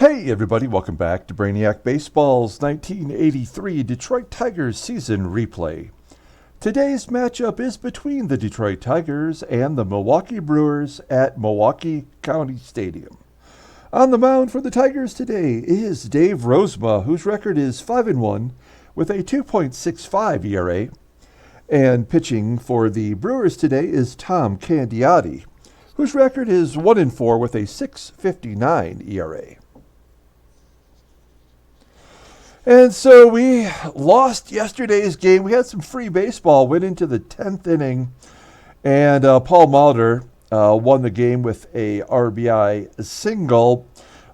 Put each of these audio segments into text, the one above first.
Hey everybody, welcome back to Brainiac Baseball's 1983 Detroit Tigers season replay. Today's matchup is between the Detroit Tigers and the Milwaukee Brewers at Milwaukee County Stadium. On the mound for the Tigers today is Dave Rozema, whose record is 5-1 with a 2.65 ERA. And pitching for the Brewers today is Tom Candiotti, whose record is 1-4 with a 6.59 ERA. And so we lost yesterday's game. We had some free baseball, went into the 10th inning, and Paul Molitor won the game with a RBI single.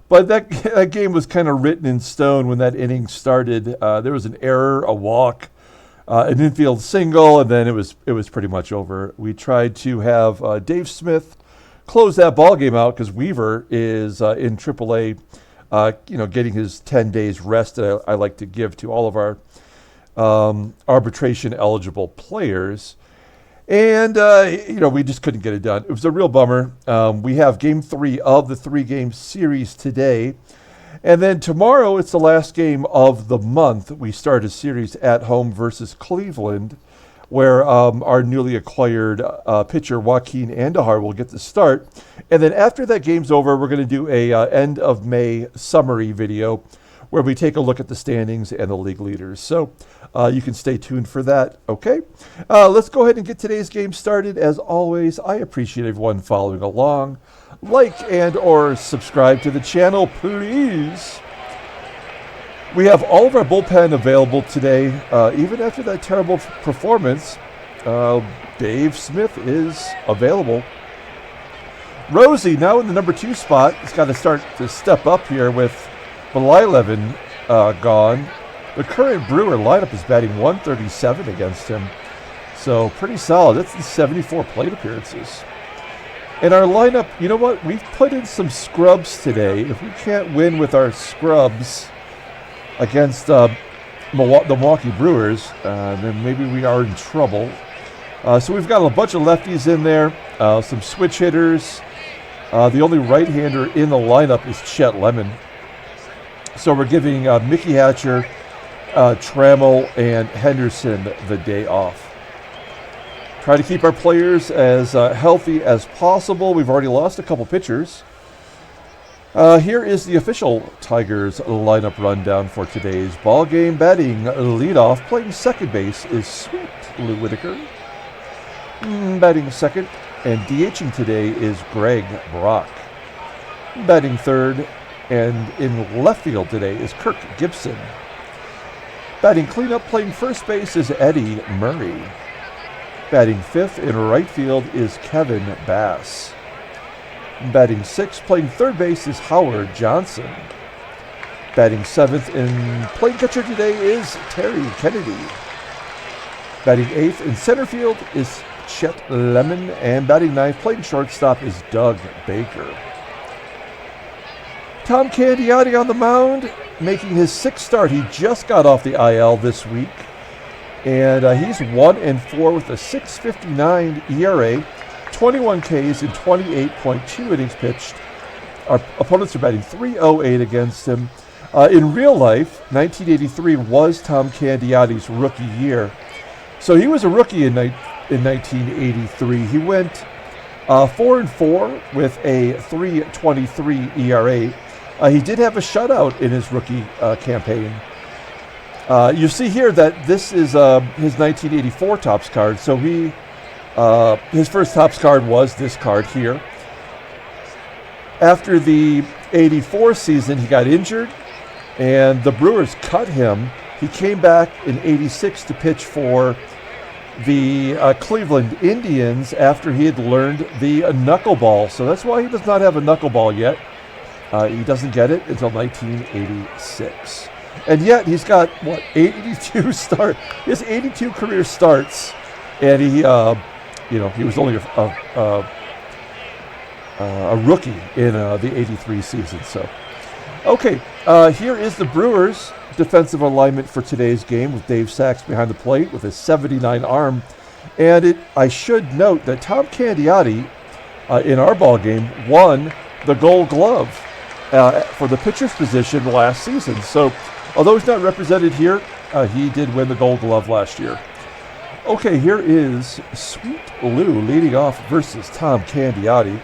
But that game was kind of written in stone when that inning started. There was an error, a walk, an infield single, and then it was pretty much over. We tried to have Dave Smith close that ball game out because Weaver is in AAA. Getting his 10 days rest that I like to give to all of our arbitration-eligible players. And, we just couldn't get it done. It was a real bummer. We have Game 3 of the 3-game series today. And then tomorrow, it's the last game of the month. We start a series at home versus Cleveland, where our newly acquired pitcher, Joaquin Andahar, will get the start. And then after that game's over, we're going to do a end of May summary video where we take a look at the standings and the league leaders. So you can stay tuned for that, okay? Let's go ahead and get today's game started. As always, I appreciate everyone following along. Like and or subscribe to the channel, please. We have all of our bullpen available today. Even after that terrible performance, Dave Smith is available. Rosie now in the number 2 spot. He's got to start to step up here with Belilevin gone. The current Brewer lineup is batting .137 against him. So pretty solid. That's in 74 plate appearances. And our lineup, you know what? We've put in some scrubs today. If we can't win with our scrubs against the Milwaukee Brewers, then maybe we are in trouble. So we've got a bunch of lefties in there, some switch hitters. The only right-hander in the lineup is Chet Loman. So we're giving Mickey Hatcher, Trammell, and Henderson the day off. Try to keep our players as healthy as possible. We've already lost a couple pitchers. Here is the official Tigers lineup rundown for today's ball game. Batting leadoff, playing second base is Sweet Whitaker. Batting second and DHing today is Greg Brock. Batting third and in left field today is Kirk Gibson. Batting cleanup, playing first base is Eddie Murray. Batting fifth in right field is Kevin Bass. Batting sixth, playing third base is Howard Johnson. Batting seventh and playing catcher today is Terry Kennedy. Batting eighth in center field is Chet Loman, and batting ninth, playing shortstop is Doug Baker. Tom Candiotti on the mound, making his 6th start. He just got off the IL this week, and he's 1-4 with a 6.59 ERA. 21 Ks in 28.2 innings pitched. Our opponents are batting .308 against him. In real life, 1983 was Tom Candiotti's rookie year. So he was a rookie in 1983. He went 4-4 with a 3.23 ERA. He did have a shutout in his rookie campaign. You see here that this is his 1984 Topps card. So his first Topps card was this card here. After the 84 season, he got injured, and the Brewers cut him. He came back in 86 to pitch for the Cleveland Indians after he had learned the knuckleball. So that's why he does not have a knuckleball yet. He doesn't get it until 1986. And yet he's got, 82 start. He has 82 career starts, and he was only a rookie in the 83 season. So, okay, here is the Brewers' defensive alignment for today's game with Dave Sachs behind the plate with a 79 arm. And I should note that Tom Candiotti in our ball game won the Gold Glove. for the pitcher's position last season. So, although he's not represented here, he did win the Gold Glove last year. Okay, here is Sweet Lou leading off versus Tom Candiotti.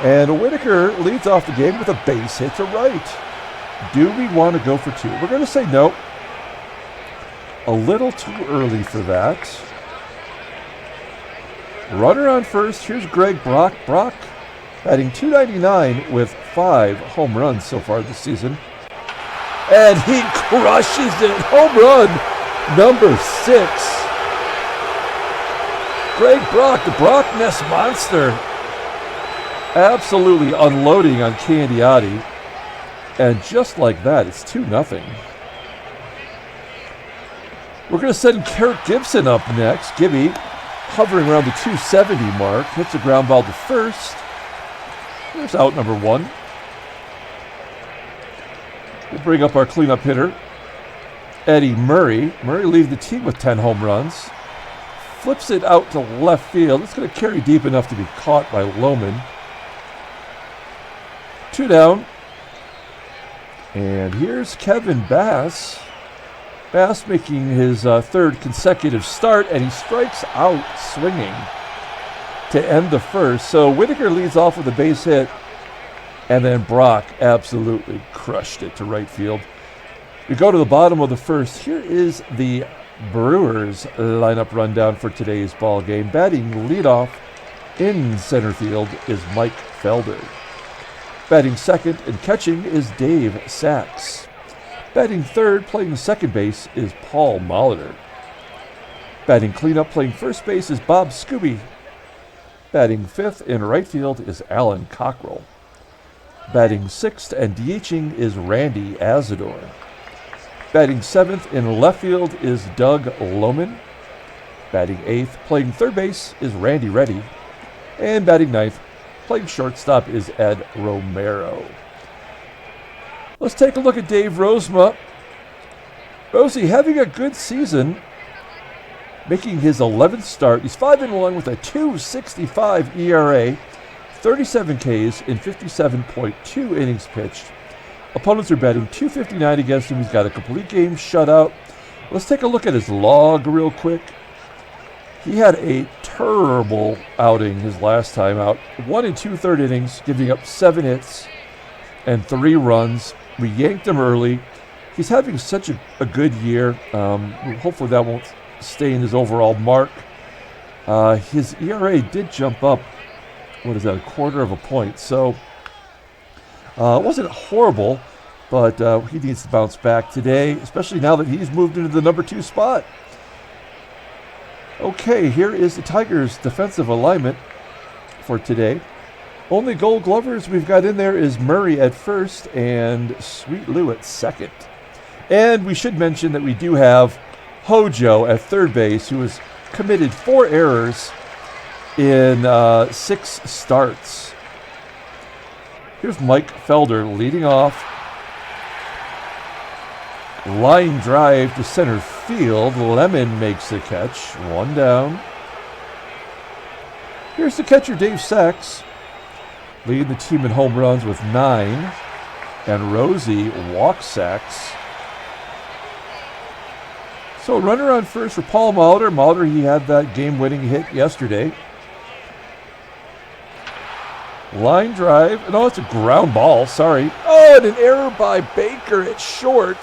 And Whitaker leads off the game with a base hit to right. Do we want to go for two? We're going to say no. A little too early for that. Runner on first. Here's Greg Brock. Brock batting .299 with 5 home runs so far this season. And he crushes it. Home run number 6. Greg Brock, the Brock Nest monster, absolutely unloading on Candiotti. And just like that, it's 2-0. We're going to send Kirk Gibson up next. Gibby hovering around the 270 mark. Hits a ground ball to first. There's out number 1. We'll bring up our cleanup hitter, Eddie Murray. Murray leads the team with 10 home runs. Flips it out to left field. It's going to carry deep enough to be caught by Loman. 2 down. And here's Kevin Bass. Bass making his third consecutive start, and he strikes out swinging to end the first. So Whitaker leads off with a base hit, and then Brock absolutely crushed it to right field. We go to the bottom of the first. Here is the Brewers lineup rundown for today's ball game. Batting leadoff in center field is Mike Felder. Batting second and catching is Dave Sachs. Batting third, playing second base, is Paul Molitor. Batting cleanup, playing first base, is Bob Skube. Batting fifth in right field is Alan Cockrell. Batting sixth and DHing is Randy Azador. Batting seventh in left field is Doug Loman. Batting eighth, playing third base, is Randy Reddy. And batting ninth, playing shortstop, is Ed Romero. Let's take a look at Dave Rozema. Rosie having a good season, making his 11th start. He's 5-1 with a .265 ERA, 37 Ks in 57.2 innings pitched. Opponents are batting .259 against him. He's got a complete game shutout. Let's take a look at his log real quick. He had a terrible outing his last time out. 1 2/3 innings, giving up 7 hits and 3 runs. We yanked him early. He's having such a good year. Hopefully that won't stay in his overall mark. His ERA did jump up, what is that, 1/4 point. So it wasn't horrible, but he needs to bounce back today, especially now that he's moved into the number 2 spot. Okay, here is the Tigers' defensive alignment for today. Only Gold Glovers we've got in there is Murray at first and Sweet Lou at second. And we should mention that we do have Hojo at third base, who has committed 4 errors in 6 starts. Here's Mike Felder leading off. Line drive to center field. Lemon makes the catch. 1 down. Here's the catcher, Dave Sachs, leading the team in home runs with 9. And Rosie walks Sachs. So runner on first for Paul Molitor. Molitor, he had that game-winning hit yesterday. Line drive. No, it's a ground ball. Sorry. Oh, and an error by Baker at short.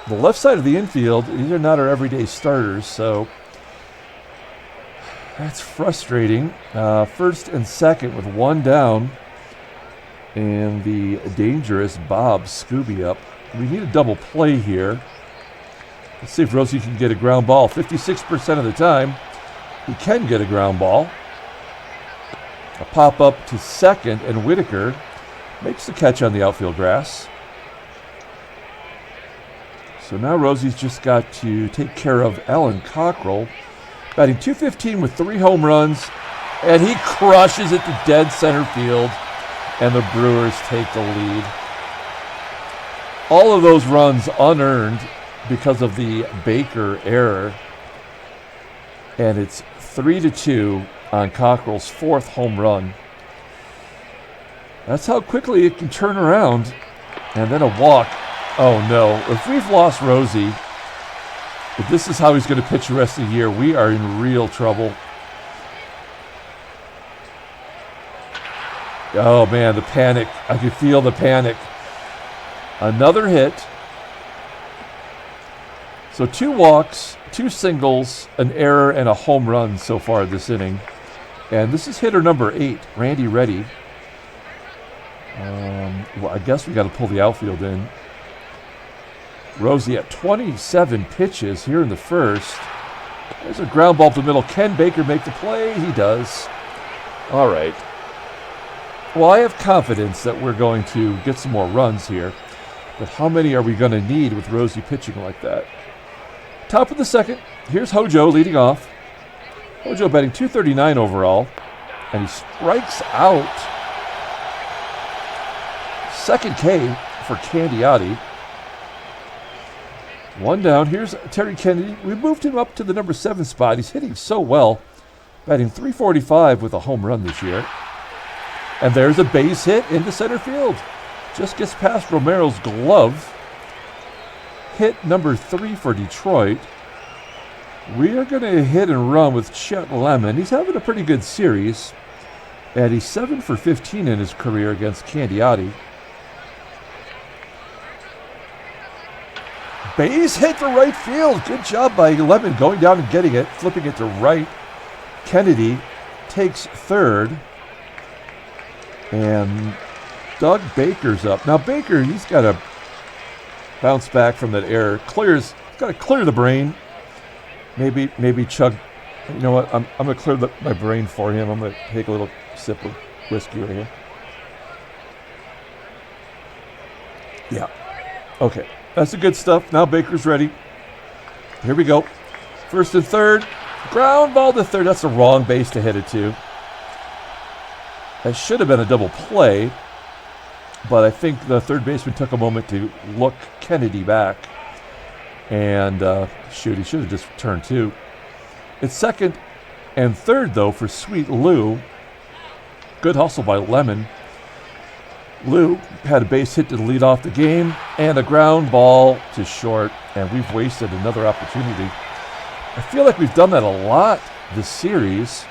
The left side of the infield, these are not our everyday starters, so that's frustrating. First and second with 1 down. And the dangerous Bob Skube up. We need a double play here. Let's see if Rosie can get a ground ball. 56% of the time, he can get a ground ball. A pop up to second, and Whitaker makes the catch on the outfield grass. So now Rosie's just got to take care of Alan Cockrell, batting .215 with 3 home runs, and he crushes it to dead center field, and the Brewers take the lead. All of those runs unearned because of the Baker error, and it's 3-2 on Cockrell's 4th home run. That's how quickly it can turn around. And then a walk. Oh, no. If we've lost Rosie, if this is how he's going to pitch the rest of the year, we are in real trouble. Oh, man, the panic. I can feel the panic. Another hit. So 2 walks, 2 singles, an error, and a home run so far this inning. And this is hitter number 8, Randy Reddy. Well, I guess we got to pull the outfield in. Rosie at 27 pitches here in the first. There's a ground ball to the middle. Can Baker make the play? He does. All right. Well, I have confidence that we're going to get some more runs here. But how many are we going to need with Rosie pitching like that? Top of the second. Here's Hojo leading off. Hojo batting .239 overall. And he strikes out. Second K for Candiotti. 1 down. Here's Terry Kennedy. We moved him up to the number 7 spot. He's hitting so well. Batting .345 with a home run this year. And there's a base hit into center field. Just gets past Romero's glove. Hit number 3 for Detroit. We are going to hit and run with Chet Loman. He's having a pretty good series. And he's 7 for 15 in his career against Candiotti. Base hit to right field. Good job by Loman going down and getting it, flipping it to right. Kennedy takes third. And Doug Baker's up. Now Baker, he's got to bounce back from that error. Got to clear the brain. Maybe chug. You know what? I'm going to clear my brain for him. I'm going to take a little sip of whiskey right here. Yeah. Okay. That's the good stuff. Now Baker's ready. Here we go. First and third. Ground ball to third. That's the wrong base to hit it to. That should have been a double play. But I think the third baseman took a moment to look Kennedy back. And shoot, he should have just turned 2. It's second and third, though, for Sweet Lou. Good hustle by Loman. Lou had a base hit to lead off the game and a ground ball to short, and we've wasted another opportunity. I feel like we've done that a lot this series,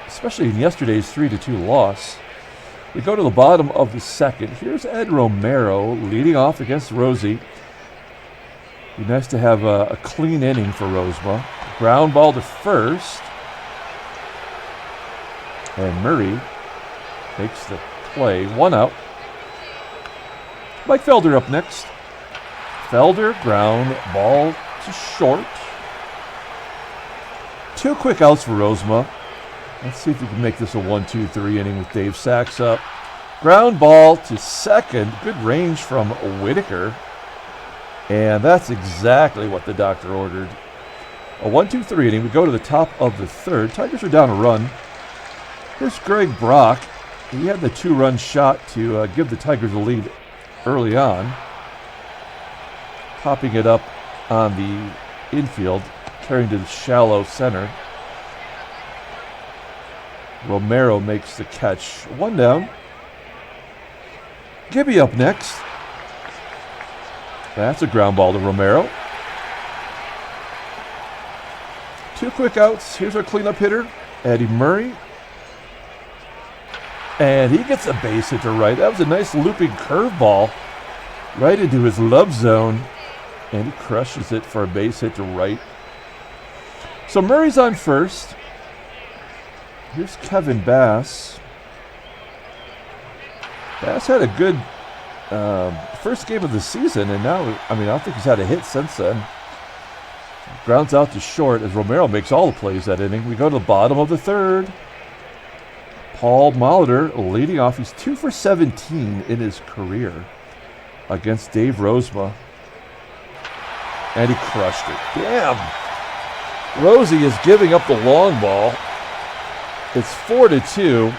especially in yesterday's 3-2 loss. We go to the bottom of the second. Here's Ed Romero leading off against Rosie. Be nice to have a clean inning for Rozema. Ground ball to first. And Murray makes the play. 1 out. Mike Felder up next. Felder, ground ball to short. 2 quick outs for Rozema. Let's see if we can make this a 1-2-3 inning with Dave Sachs up. Ground ball to second. Good range from Whitaker. And that's exactly what the doctor ordered. A 1-2-3 inning. We go to the top of the third. Tigers are down a run. Here's Greg Brock. He had the 2-run shot to give the Tigers a lead early on. Popping it up on the infield, carrying to the shallow center. Romero makes the catch. 1 down. Gibby up next. That's a ground ball to Romero. 2 quick outs. Here's our cleanup hitter, Eddie Murray. And he gets a base hit to right. That was a nice looping curveball right into his love zone. And he crushes it for a base hit to right. So Murray's on first. Here's Kevin Bass. Bass had a good first game of the season, and now, I don't think he's had a hit since then. Grounds out to short as Romero makes all the plays that inning. We go to the bottom of the third. Paul Molitor leading off. He's 2 for 17 in his career against Dave Rozema. And he crushed it. Damn. Rosie is giving up the long ball. It's 4-2.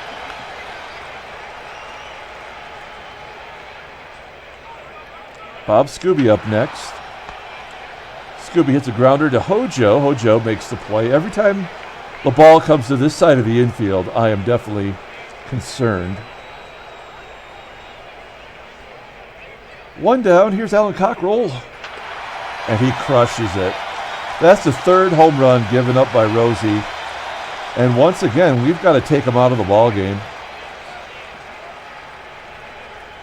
Bob Skube up next. Skube hits a grounder to Hojo. Hojo makes the play. Every time the ball comes to this side of the infield, I am definitely concerned. One down. Here's Alan Cockrell. And he crushes it. That's the third home run given up by Rosie. And once again, we've got to take him out of the ball game.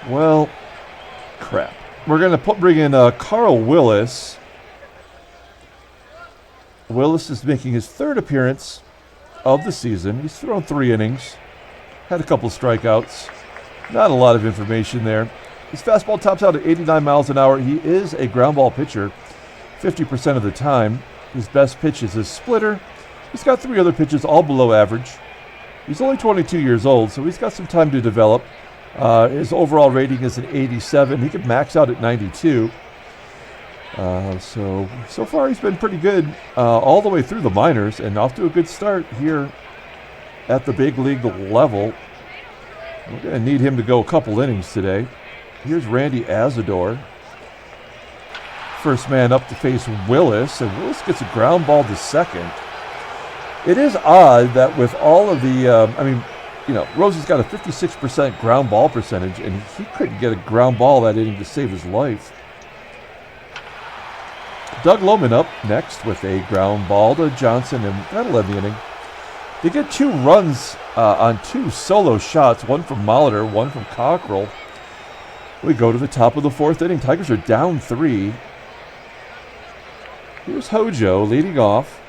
Well, crap. We're going to bring in Carl Willis. Willis is making his third appearance of the season. He's thrown 3 innings. Had a couple of strikeouts. Not a lot of information there. His fastball tops out at 89 miles an hour. He is a ground ball pitcher 50% of the time. His best pitch is his splitter. He's got 3 other pitches, all below average. He's only 22 years old, so he's got some time to develop. His overall rating is an 87. He could max out at 92. So far he's been pretty good all the way through the minors and off to a good start here at the big league level. We're going to need him to go a couple innings today. Here's Randy Azador. First man up to face Willis, and Willis gets a ground ball to second. It is odd that with all of the, Rosie's got a 56% ground ball percentage, and he couldn't get a ground ball that inning to save his life. Doug Loman up next with a ground ball to Johnson, and that'll end the inning. They get 2 runs on 2 solo shots, one from Molitor, one from Cockrell. We go to the top of the 4th inning. Tigers are down 3. Here's Hojo leading off.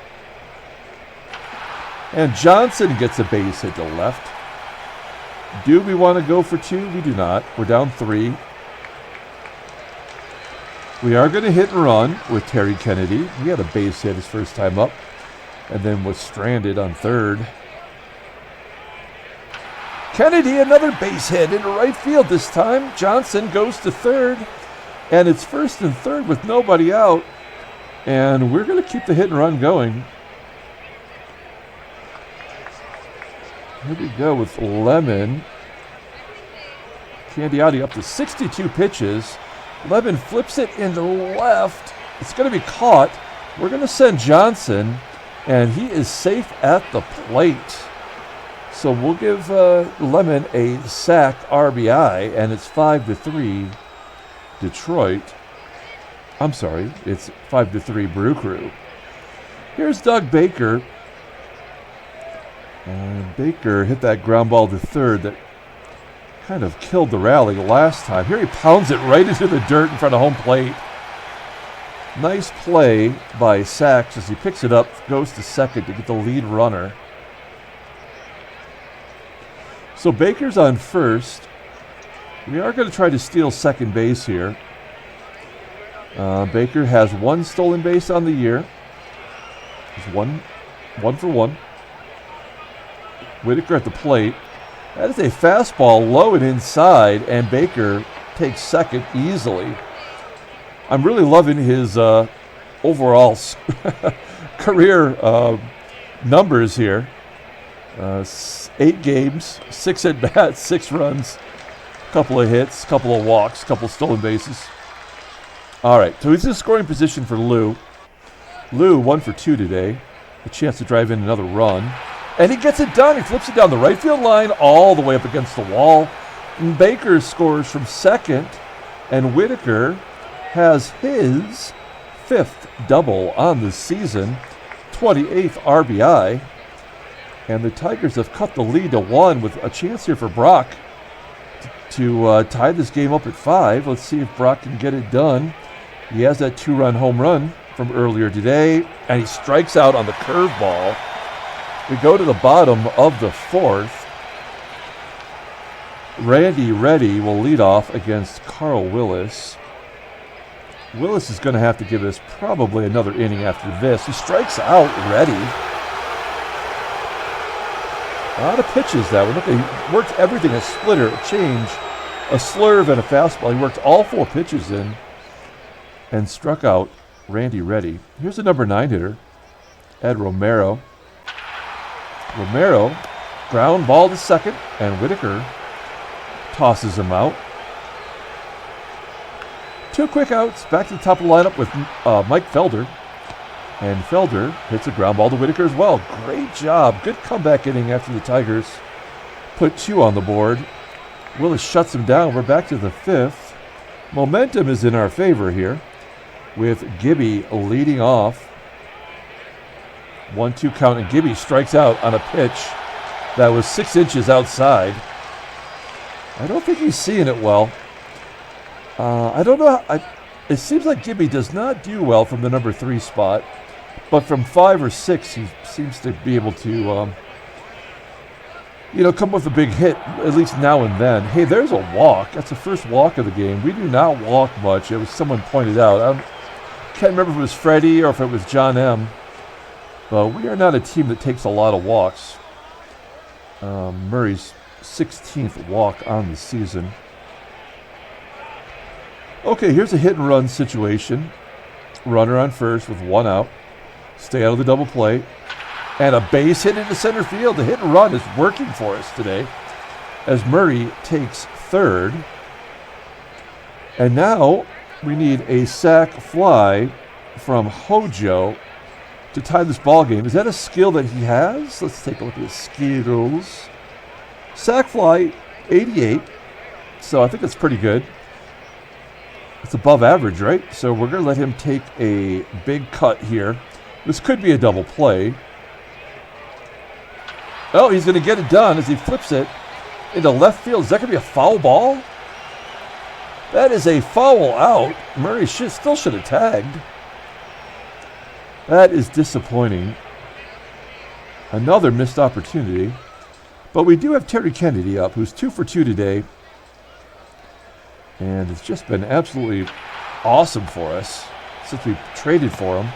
And Johnson gets a base hit to left. Do we want to go for 2? We do not. We're down 3. We are going to hit and run with Terry Kennedy. He had a base hit his first time up and then was stranded on third. Kennedy, another base hit into right field this time. Johnson goes to third, and it's first and third with nobody out. And we're going to keep the hit and run going. Here we go with Lemon. Candiotti up to 62 pitches. Lemon flips it into left. It's going to be caught. We're going to send Johnson, and he is safe at the plate. So we'll give Lemon a sack RBI, and it's 5-3 Detroit. I'm sorry, it's 5-3 Brew Crew. Here's Doug Baker. And Baker hit that ground ball to third that kind of killed the rally last time. Here he pounds it right into the dirt in front of home plate. Nice play by Sachs as he picks it up, goes to second to get the lead runner. So Baker's on first. We are going to try to steal second base here. Baker has 1 stolen base on the year. He's one for one. Whitaker at the plate. That is a fastball low and inside, and Baker takes second easily. I'm really loving his overall career numbers here. 8 games, 6 at-bats, 6 runs, couple of hits, couple of walks, couple stolen bases. All right, so he's in scoring position for Lou. Lou 1 for 2 today. A chance to drive in another run. And he gets it done. He flips it down the right field line all the way up against the wall. And Baker scores from second. And Whitaker has his 5th double on the season. 28th RBI. And the Tigers have cut the lead to 1 with a chance here for Brock to tie this game up at 5. Let's see if Brock can get it done. He has that 2-run home run from earlier today. And he strikes out on the curveball. We go to the bottom of the 4th. Randy Reddy will lead off against Carl Willis. Willis is going to have to give us probably another inning after this. He strikes out Reddy. A lot of pitches that one. Look, he worked everything, a splitter, a change, a slurve, and a fastball. He worked all 4 pitches in and struck out Randy Reddy. Here's the number 9 hitter, Ed Romero. Romero, ground ball to second, and Whitaker tosses him out. 2 quick outs, back to the top of the lineup with Mike Felder. And Felder hits a ground ball to Whitaker as well. Great job. Good comeback inning after the Tigers put 2 on the board. Willis shuts him down. We're back to the 5th. Momentum is in our favor here with Gibby leading off. 1-2 count, and Gibby strikes out on a pitch that was 6 inches outside. I don't think he's seeing it well. I don't know. It seems like Gibby does not do well from the number 3 spot, but from 5 or 6, he seems to be able to, come with a big hit, at least now and then. Hey, there's a walk. That's the first walk of the game. We do not walk much. It was someone pointed out. I can't remember if it was Freddie or if it was John M. But we are not a team that takes a lot of walks. Murray's 16th walk on the season. Okay, here's a hit and run situation. Runner on first with 1 out. Stay out of the double play. And a base hit into center field. The hit and run is working for us today as Murray takes third. And now we need a sac fly from Hojo to tie this ball game. Is that a skill that he has? Let's take a look at his skills. Sac fly, 88. So I think that's pretty good. It's above average, right? So we're going to let him take a big cut here. This could be a double play. Oh, he's going to get it done as he flips it into left field. Is that going to be a foul ball? That is a foul out. Murray still should have tagged. That is disappointing. Another missed opportunity. But we do have Terry Kennedy up, who's 2 for 2 today. And it's just been absolutely awesome for us since we traded for him.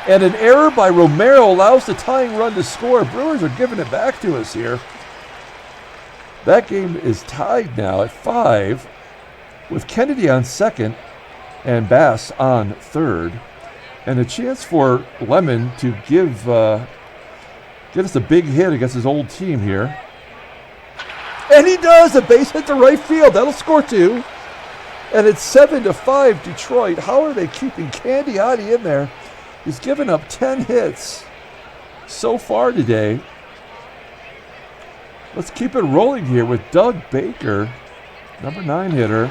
And an error by Romero allows the tying run to score. Brewers are giving it back to us here. That game is tied now at 5 with Kennedy on second and Bass on third. And a chance for Lemon to get us a big hit against his old team here. And he does! A base hit to right field. That'll score 2. And it's 7-5 Detroit. How are they keeping Candiotti in there? He's given up 10 hits so far today. Let's keep it rolling here with Doug Baker, number 9 hitter.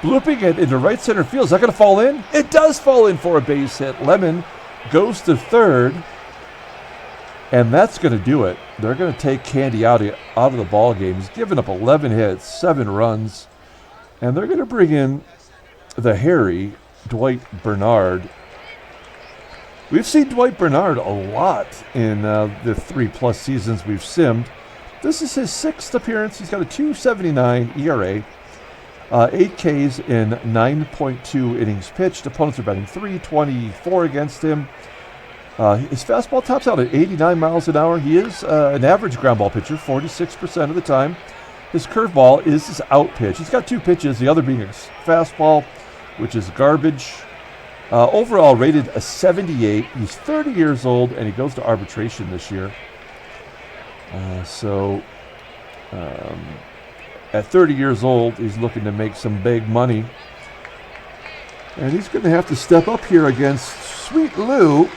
Blooping it into right center field. Is that going to fall in? It does fall in for a base hit. Lemon goes to third. And that's going to do it. They're going to take Candiotti out of the ball game. He's given up 11 hits, 7 runs. And they're going to bring in the hairy Dwight Bernard. We've seen Dwight Bernard a lot in the 3+ seasons we've simmed. This is his 6th appearance. He's got a 2.79 ERA. 8 Ks in 9.2 innings pitched. Opponents are batting .324 against him. His fastball tops out at 89 miles an hour. He is an average ground ball pitcher, 46% of the time. His curveball is his out pitch. He's got 2 pitches, the other being a fastball, which is garbage. Overall rated a 78. He's 30 years old, and he goes to arbitration this year. At 30 years old, he's looking to make some big money. And he's going to have to step up here against Sweet Lou.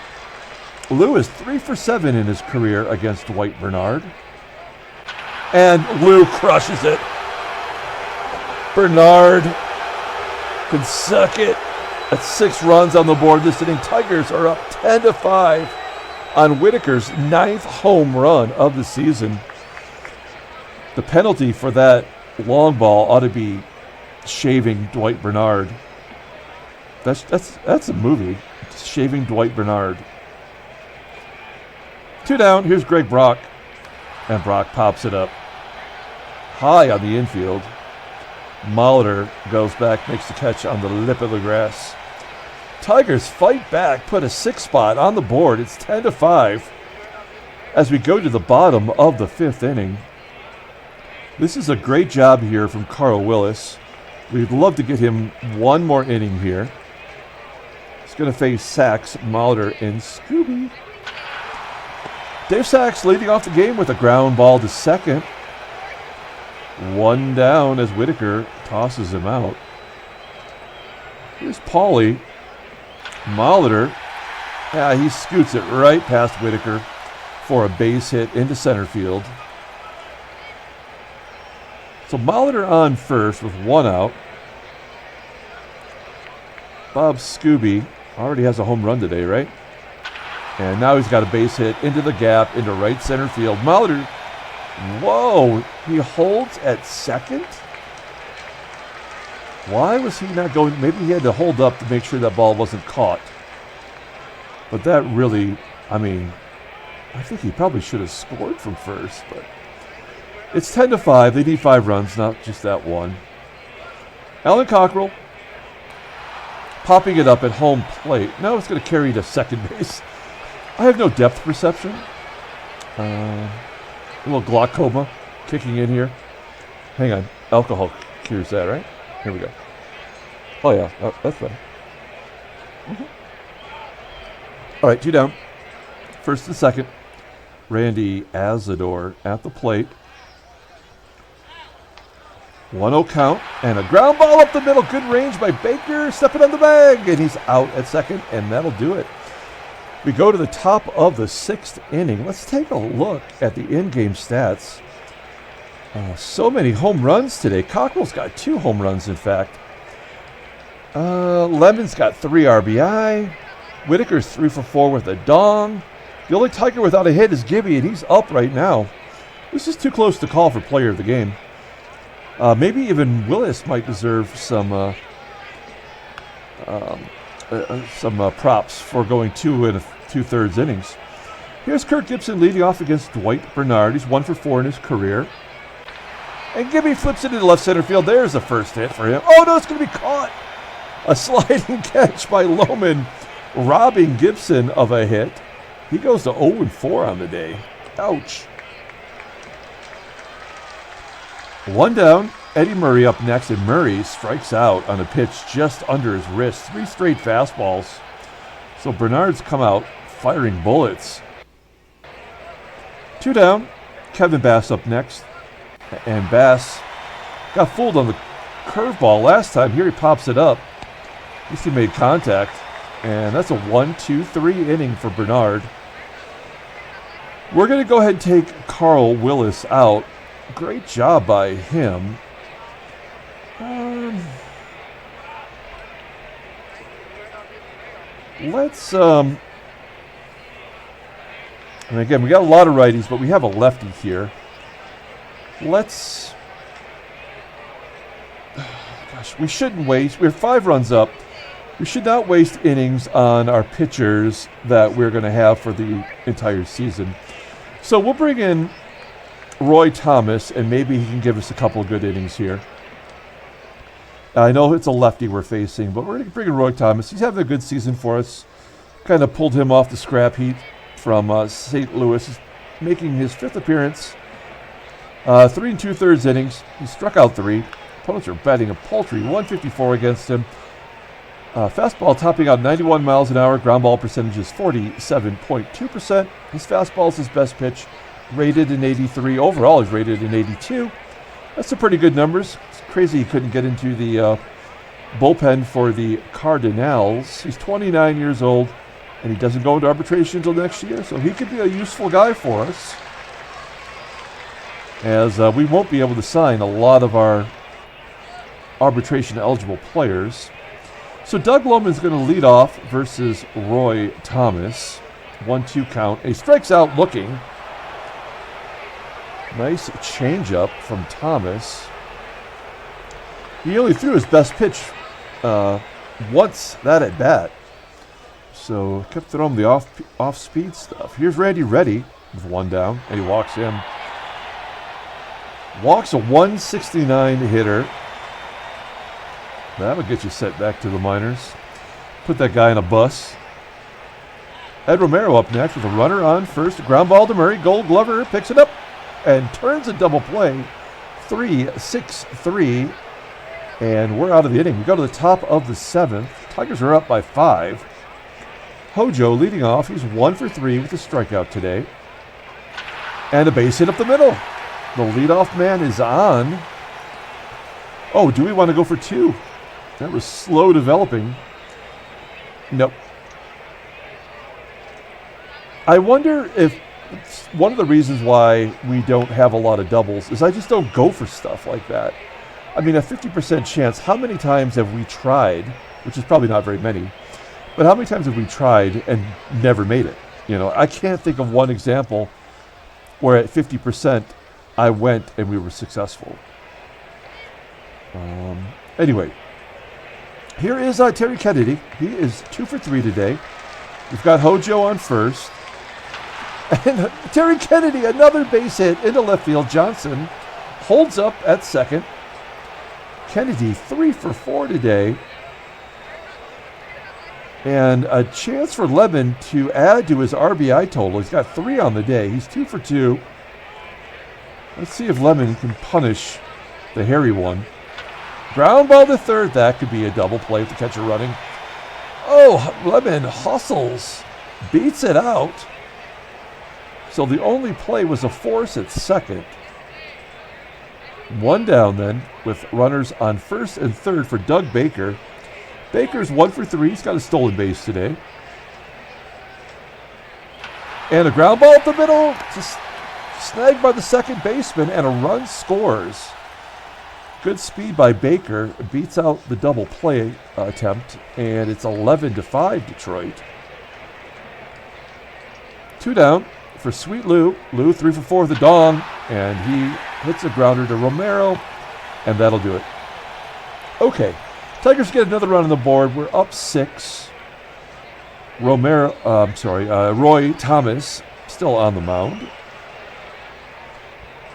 Lou is 3 for 7 in his career against Dwight Bernard. And Lou crushes it. Bernard can suck it. That's 6 runs on the board this inning. Tigers are up 10-5 on Whitaker's 9th home run of the season. The penalty for that long ball ought to be shaving Dwight Bernard. That's a movie. Shaving Dwight Bernard. 2 down. Here's Greg Brock. And Brock pops it up high on the infield. Molitor goes back, makes the catch on the lip of the grass. Tigers fight back, put a 6 spot on the board. It's 10-5 as we go to the bottom of the 5th inning. This is a great job here from Carl Willis. We'd love to get him one more inning here. He's going to face Sachs, Molitor, and Skube. Dave Sachs leading off the game with a ground ball to second. 1 down as Whitaker tosses him out. Here's Paulie. Molitor. Yeah, he scoots it right past Whitaker for a base hit into center field. So Molitor on first with 1 out. Bob Skube already has a home run today, right? And now he's got a base hit into the gap, into right center field. Molitor, whoa, he holds at second? Why was he not going? Maybe he had to hold up to make sure that ball wasn't caught. But that really, I mean, I think he probably should have scored from first, but it's 10-5. They need 5 runs, not just that one. Alan Cockrell popping it up at home plate. Now it's going to carry to second base. I have no depth perception. A little glaucoma kicking in here. Hang on. Alcohol cures that, right? Here we go. Oh, yeah. Oh, that's better. All right, 2 down. First and second. Randy Azador at the plate. 1-0 count, and a ground ball up the middle. Good range by Baker, stepping on the bag, and he's out at second, and that'll do it. We go to the top of the 6th inning. Let's take a look at the in-game stats. So many home runs today. Cockrell's got 2 home runs, in fact. Lemon's got 3 RBI. Whitaker's 3 for 4 with a dong. The only Tiger without a hit is Gibby, and he's up right now. This is too close to call for player of the game. Maybe even Willis might deserve some props for going 2 2/3 innings. Here's Kirk Gibson leading off against Dwight Bernard. He's 1 for 4 in his career. And Gibby flips it into left center field. There's the first hit for him. Oh, no, it's going to be caught. A sliding catch by Loman, robbing Gibson of a hit. He goes to 0-4 on the day. Ouch. 1 down. Eddie Murray up next, and Murray strikes out on a pitch just under his wrist. 3 straight fastballs. So Bernard's come out firing bullets. 2 down. Kevin Bass up next. And Bass got fooled on the curveball last time. Here he pops it up. At least he made contact. And that's a 1-2-3 inning for Bernard. We're going to go ahead and take Carl Willis out. Great job by him. Let's and again, we got a lot of righties, but we have a lefty here. Let's, gosh, we shouldn't waste. We're 5 runs up. We should not waste innings on our pitchers that we're going to have for the entire season. So we'll bring in Roy Thomas, and maybe he can give us a couple of good innings here. I know it's a lefty we're facing, but we're going to bring in Roy Thomas. He's having a good season for us. Kind of pulled him off the scrap heap from St. Louis. He's making his 5th appearance. 3 2/3 innings. He struck out 3. Opponents are batting a paltry 154 against him. Fastball topping out 91 miles an hour. Ground ball percentage is 47.2%. His fastball is his best pitch, rated in 83. Overall, he's rated in 82. That's some pretty good numbers. It's crazy he couldn't get into the bullpen for the Cardinals. He's 29 years old, and he doesn't go into arbitration until next year, so he could be a useful guy for us, as we won't be able to sign a lot of our arbitration-eligible players. So Doug Loman's going to lead off versus Roy Thomas. 1-2 count. And he strikes out looking. Nice changeup from Thomas. He only threw his best pitch once that at bat. So kept throwing the off speed stuff. Here's Randy Reddy with 1 down, and he walks in. Walks a 169 hitter. That'll get you set back to the minors. Put that guy in a bus. Ed Romero up next with a runner on first. Ground ball to Murray. Gold Glover picks it up and turns a double play. 3-6-3. And we're out of the inning. We go to the top of the 7th. Tigers are up by 5. Hojo leading off. He's 1 for 3 with a strikeout today. And a base hit up the middle. The leadoff man is on. Oh, do we want to go for 2? That was slow developing. Nope. I wonder if one of the reasons why we don't have a lot of doubles is I just don't go for stuff like that. I mean, a 50% chance, how many times have we tried which is probably not very many. But how many times have we tried and never made it? I can't think of one example where at 50% I went and we were successful. Anyway, here is Terry Kennedy. He is 2 for 3 today. We've got Hojo on first. And Terry Kennedy, another base hit into left field. Johnson holds up at second. Kennedy 3 for 4 today. And a chance for Loman to add to his RBI total. He's got 3 on the day. He's 2 for 2. Let's see if Loman can punish the hairy one. Ground ball to third. That could be a double play with the catcher running. Oh, Loman hustles. Beats it out. So the only play was a force at second. 1 down then with runners on first and third for Doug Baker. Baker's 1 for 3. He's got a stolen base today. And a ground ball up the middle. Just snagged by the second baseman, and a run scores. Good speed by Baker. Beats out the double play attempt, and it's 11-5 Detroit. 2 down for Sweet Lou. Lou 3 for 4 with the dong, and he hits a grounder to Romero, and that'll do it. Okay, Tigers get another run on the board. We're up 6. Roy Thomas still on the mound.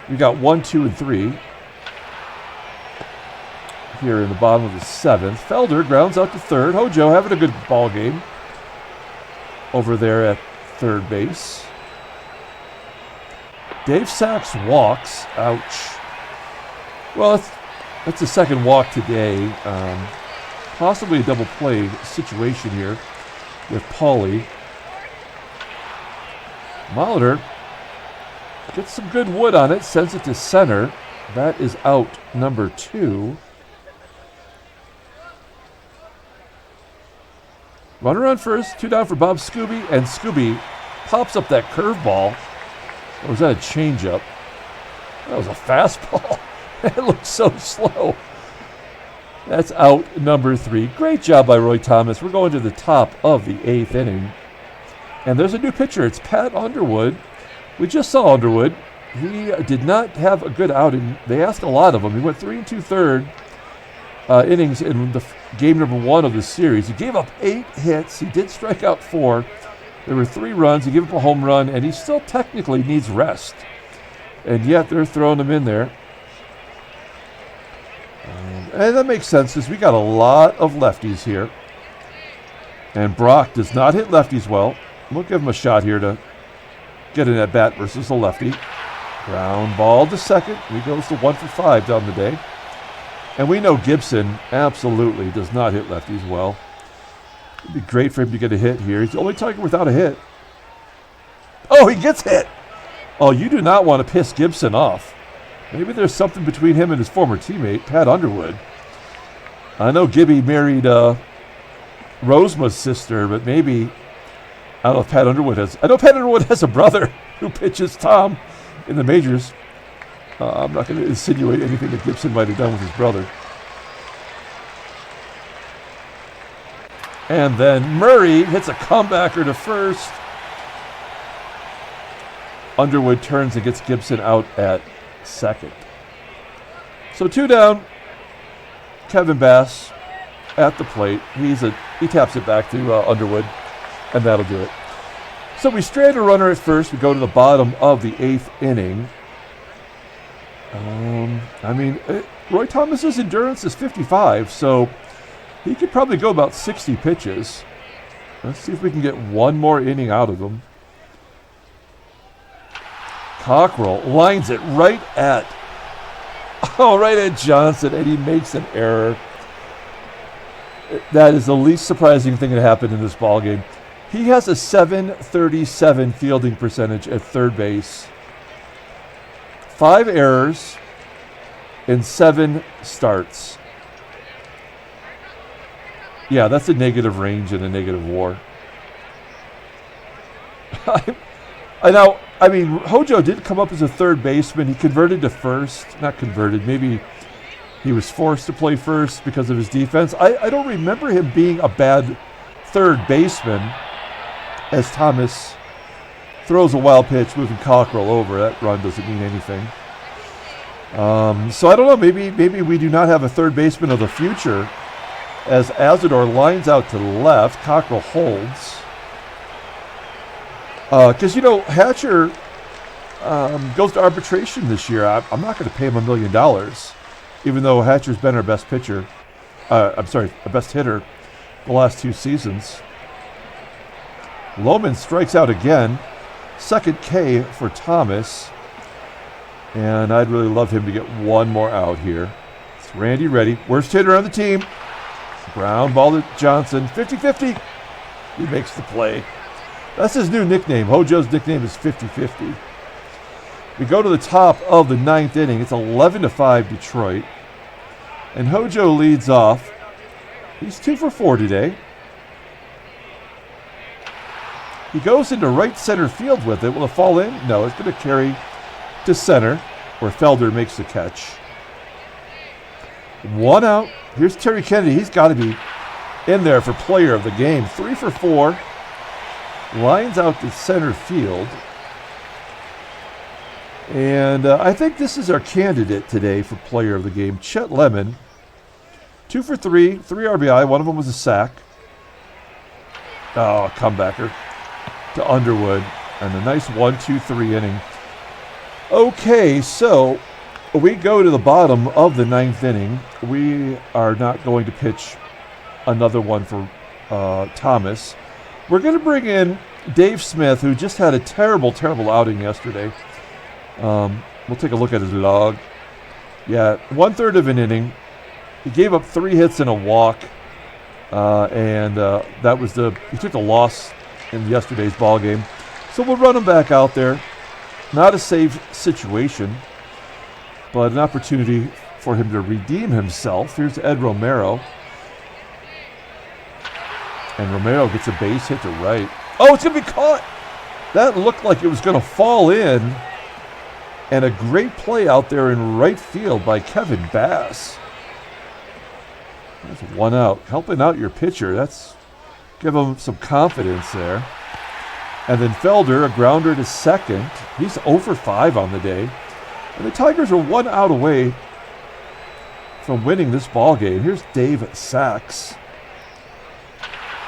We got 1, 2, and 3 here in the bottom of the 7th. Felder grounds out to third. Hojo having a good ball game over there at third base. Dave Sachs walks. Ouch. Well, that's the second walk today. Possibly a double play situation here with Paulie. Molitor gets some good wood on it, sends it to center. That is out number 2. Runner on first, 2 down for Bob Skube, and Skube pops up that curveball. Or was that a changeup? That was a fastball. It looked so slow. That's out number 3. Great job by Roy Thomas. We're going to the top of the 8th inning. And there's a new pitcher. It's Pat Underwood. We just saw Underwood. He did not have a good outing. They asked a lot of him. He went 3 2/3 innings in the game number 1 of the series. He gave up 8 hits. He did strike out 4. There were 3 runs. He gave up a home run, and he still technically needs rest. And yet they're throwing him in there. And that makes sense because we got a lot of lefties here. And Brock does not hit lefties well. We'll give him a shot here to get an at-bat versus a lefty. Ground ball to second. He goes to 1 for 5 down the day. And we know Gibson absolutely does not hit lefties well. It'd be great for him to get a hit here. He's the only Tiger without a hit. Oh, he gets hit. Oh, you do not want to piss Gibson off. Maybe there's something between him and his former teammate, Pat Underwood. I know Gibby married Rozema's sister, but maybe, I don't know if Pat Underwood has. I know Pat Underwood has a brother who pitches Tom in the majors. I'm not going to insinuate anything that Gibson might have done with his brother. And then Murray hits a comebacker to first. Underwood turns and gets Gibson out at second. So 2 down. Kevin Bass at the plate. He taps it back to Underwood, and that'll do it. So we strand a runner at first. We go to the bottom of the 8th inning. Roy Thomas's endurance is 55, so he could probably go about 60 pitches. Let's see if we can get one more inning out of him. Cockrell lines it right at Johnson, and he makes an error. That is the least surprising thing that happened in this ballgame. He has a .737 fielding percentage at third base. 5 errors in 7 starts. Yeah, that's a negative range and a negative WAR. Hojo did come up as a third baseman. He converted to first. Not converted. Maybe He was forced to play first because of his defense. I don't remember him being a bad third baseman as Thomas throws a wild pitch, moving Cockrell over. That run doesn't mean anything. So I don't know. Maybe we do not have a third baseman of the future as Azador lines out to the left. Cockrell holds. Because, Hatcher goes to arbitration this year. I'm not going to pay him $1 million, even though Hatcher's been our best pitcher. Our best hitter the last 2 seasons. Loman strikes out again. Second K for Thomas. And I'd really love him to get one more out here. It's Randy ready. Worst hitter on the team. Ground ball to Johnson. 50-50. He makes the play. That's his new nickname. Hojo's nickname is 50-50. We go to the top of the 9th inning. It's 11-5 Detroit. And Hojo leads off. He's 2 for 4 today. He goes into right center field with it. Will it fall in? No, it's going to carry to center, where Felder makes the catch. 1 out. Here's Terry Kennedy. He's got to be in there for player of the game. 3 for 4. Lines out to center field. And I think this is our candidate today for player of the game. Chet Lemon. 2 for 3. 3 RBI. One of them was a sack. Oh, comebacker to Underwood. And a nice 1-2-3 inning. Okay, so we go to the bottom of the 9th inning. We are not going to pitch another one for Thomas. We're going to bring in Dave Smith, who just had a terrible, terrible outing yesterday. We'll take a look at his log. Yeah, 1/3 of an inning. He gave up 3 hits and a walk. And that was he took the loss in yesterday's ball game. So we'll run him back out there. Not a safe situation, but an opportunity for him to redeem himself. Here's Ed Romero. And Romero gets a base hit to right. Oh, it's going to be caught. That looked like it was going to fall in. And a great play out there in right field by Kevin Bass. That's 1 out. Helping out your pitcher. That's give him some confidence there. And then Felder, a grounder to second. He's 0 for 5 on the day. And the Tigers are 1 out away from winning this ball game. Here's Dave Sachs.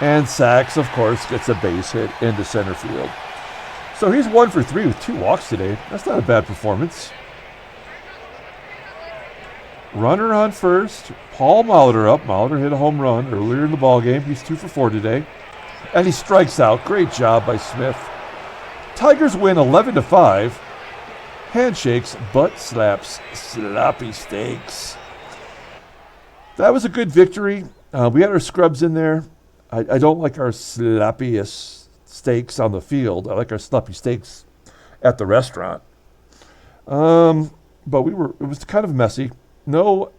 And Sachs, of course, gets a base hit into center field. So he's 1 for 3 with 2 walks today. That's not a bad performance. Runner on first. Paul Molitor up. Molitor hit a home run earlier in the ball game. He's 2 for 4 today. And he strikes out. Great job by Smith. Tigers win 11-5. Handshakes, butt slaps, sloppy steaks. That was a good victory. We had our scrubs in there. I don't like our sloppiest steaks on the field. I like our sloppy steaks at the restaurant. But it was kind of messy. No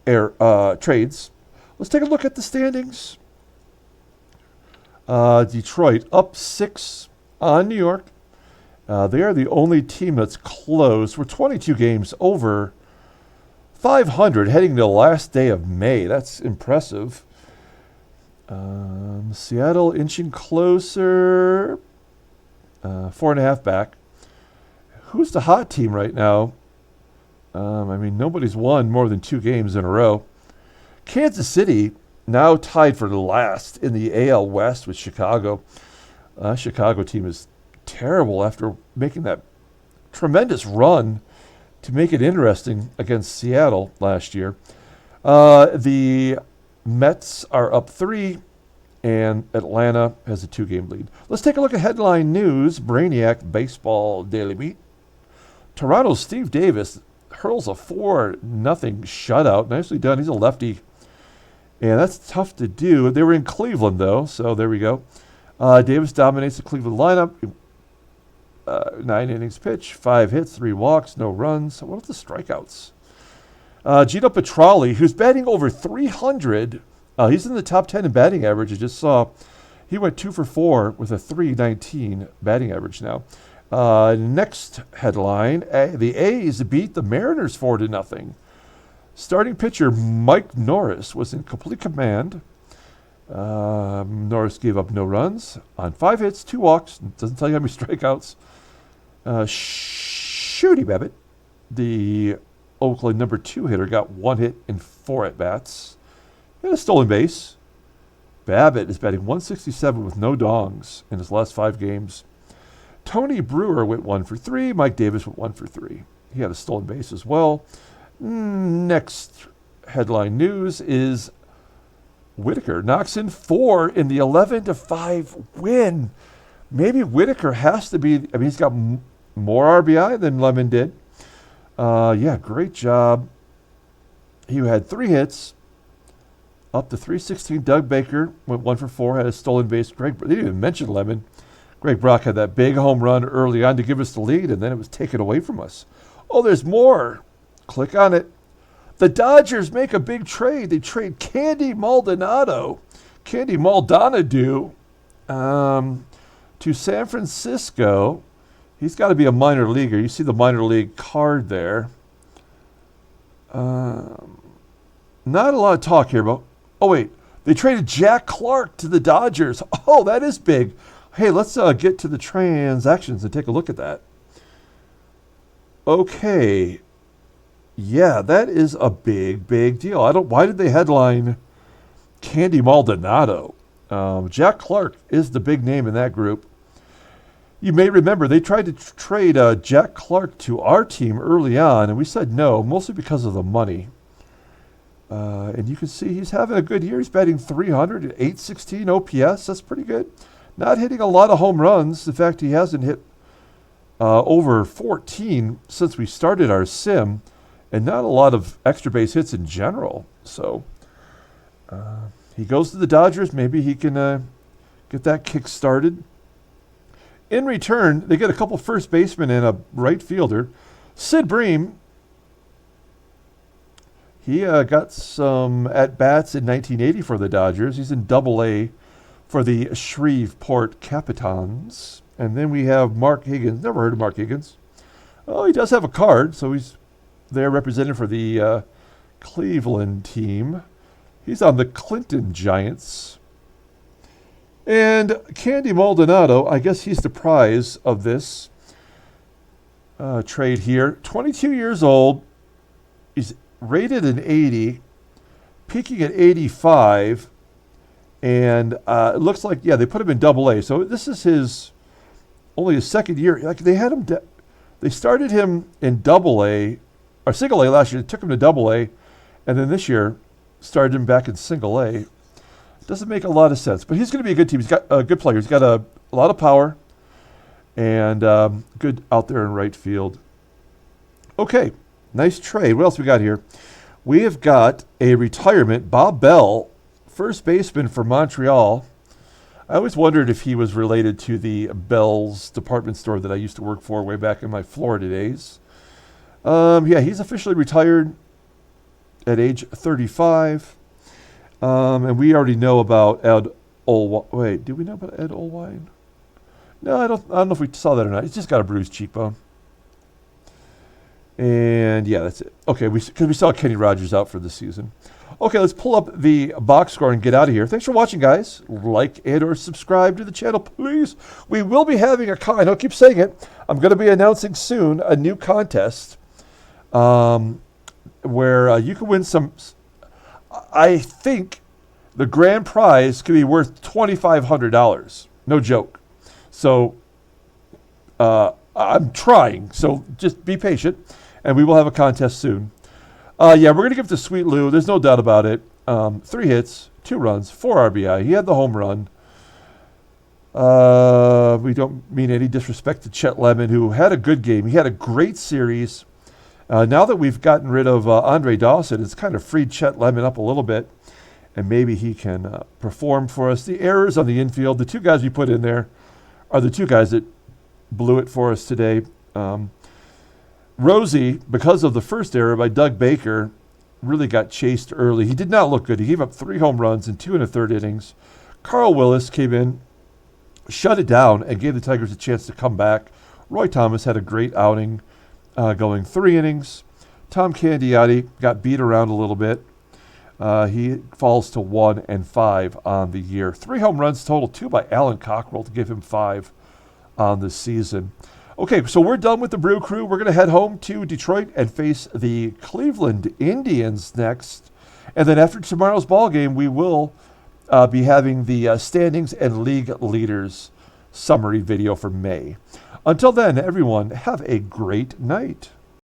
trades. Let's take a look at the standings. Detroit up 6 on New York. They are the only team that's close. We're 22 games over 500 heading to the last day of May. That's impressive. Seattle inching closer. 4.5 back. Who's the hot team right now? Nobody's won more than 2 games in a row. Kansas City now tied for the last in the AL West with Chicago. Chicago team is terrible after making that tremendous run to make it interesting against Seattle last year. The Mets are up 3, and Atlanta has a 2-game lead. Let's take a look at headline news. Brainiac Baseball Daily Beat. Toronto's Steve Davis hurls a 4-0 shutout. Nicely done. He's a lefty. And that's tough to do. They were in Cleveland, though, so there we go. Davis dominates the Cleveland lineup. 9 innings pitched, 5 hits, 3 walks, no runs. What are the strikeouts? Gino Petralli, who's batting over 300. He's in the top 10 in batting average. I just saw he went 2 for 4 with a 319 batting average now. Next headline, the A's beat the Mariners 4-0. Starting pitcher Mike Norris was in complete command. Norris gave up no runs on 5 hits, 2 walks. Doesn't tell you how many strikeouts. Shooty Babbitt, the Oakland number 2 hitter, got 1 hit in 4 at-bats. He had a stolen base. Babbitt is batting .167 with no dongs in his last 5 games. Tony Brewer went 1 for 3. Mike Davis went 1 for 3. He had a stolen base as well. Next headline news is Whitaker knocks in 4 in the 11-5 win. Maybe Whitaker has to be, he's got more RBI than Loman did. Great job. He had 3 hits, up to 316. Doug Baker went 1 for 4, had a stolen base. They didn't even mention Loman. Greg Brock had that big home run early on to give us the lead, and then it was taken away from us. Oh, there's more. Click on it. The Dodgers make a big trade. They trade Candy Maldonado to San Francisco. He's got to be a minor leaguer. You see the minor league card there. Not a lot of talk here, but they traded Jack Clark to the Dodgers. Oh, that is big. Hey, let's get to the transactions and take a look at that. Okay. Yeah, that is a big, big deal. Why did they headline Candy Maldonado? Jack Clark is the big name in that group. You may remember they tried to trade Jack Clark to our team early on, and we said no, mostly because of the money. And you can see he's having a good year. He's batting .300 at .816 OPS. That's pretty good. Not hitting a lot of home runs. In fact, he hasn't hit over 14 since we started our sim, and not a lot of extra base hits in general. So he goes to the Dodgers. Maybe he can get that kick started. In return, they get a couple first basemen and a right fielder. Sid Bream, he got some at-bats in 1980 for the Dodgers. He's in Double-A for the Shreveport Capitans. And then we have Mark Higgins. Never heard of Mark Higgins. Oh, he does have a card, so he's there represented for the Cleveland team. He's on the Clinton Giants. And Candy Maldonado, I guess he's the prize of this trade here. 22 years old. He's rated an 80, peaking at 85. And it looks like, they put him in Double-A. So this is only his second year. Like they had him, they started him in Double-A, or Single-A last year. They took him to Double-A, and then this year started him back in Single-A. Doesn't make a lot of sense, but he's going to be a good team. He's got a good player. He's got a lot of power and good out there in right field. Okay, nice trade. What else we got here? We have got a retirement. Bob Bell, first baseman for Montreal. I always wondered if he was related to the Bell's department store that I used to work for way back in my Florida days. He's officially retired at age 35. And we already know about Ed Olwine. Wait, do we know about Ed Olwine? No, I don't know if we saw that or not. He's just got a bruised cheekbone. And that's it. Okay, because we saw Kenny Rogers out for the season. Okay, let's pull up the box score and get out of here. Thanks for watching, guys. Like and or subscribe to the channel, please. We will be having I don't keep saying it. I'm going to be announcing soon a new contest where you can win some. I think the grand prize could be worth $2,500. No joke. So I'm trying. So just be patient, and we will have a contest soon. We're going to give it to Sweet Lou. There's no doubt about it. 3 hits, 2 runs, 4 RBI. He had the home run. We don't mean any disrespect to Chet Lemon, who had a good game. He had a great series. Now that we've gotten rid of Andre Dawson, it's kind of freed Chet Lemon up a little bit, and maybe he can perform for us. The errors on the infield, the 2 guys we put in there are the 2 guys that blew it for us today. Rosie, because of the first error by Doug Baker, really got chased early. He did not look good. He gave up 3 home runs in 2 1/3 innings. Carl Willis came in, shut it down, and gave the Tigers a chance to come back. Roy Thomas had a great outing, going 3 innings. Tom Candiotti got beat around a little bit. He falls to 1-5 on the year. 3 home runs total, 2 by Alan Cockrell to give him 5 on the season. Okay, so we're done with the Brew Crew. We're going to head home to Detroit and face the Cleveland Indians next. And then after tomorrow's ball game, we will be having the standings and league leaders summary video for May. Until then, everyone, have a great night.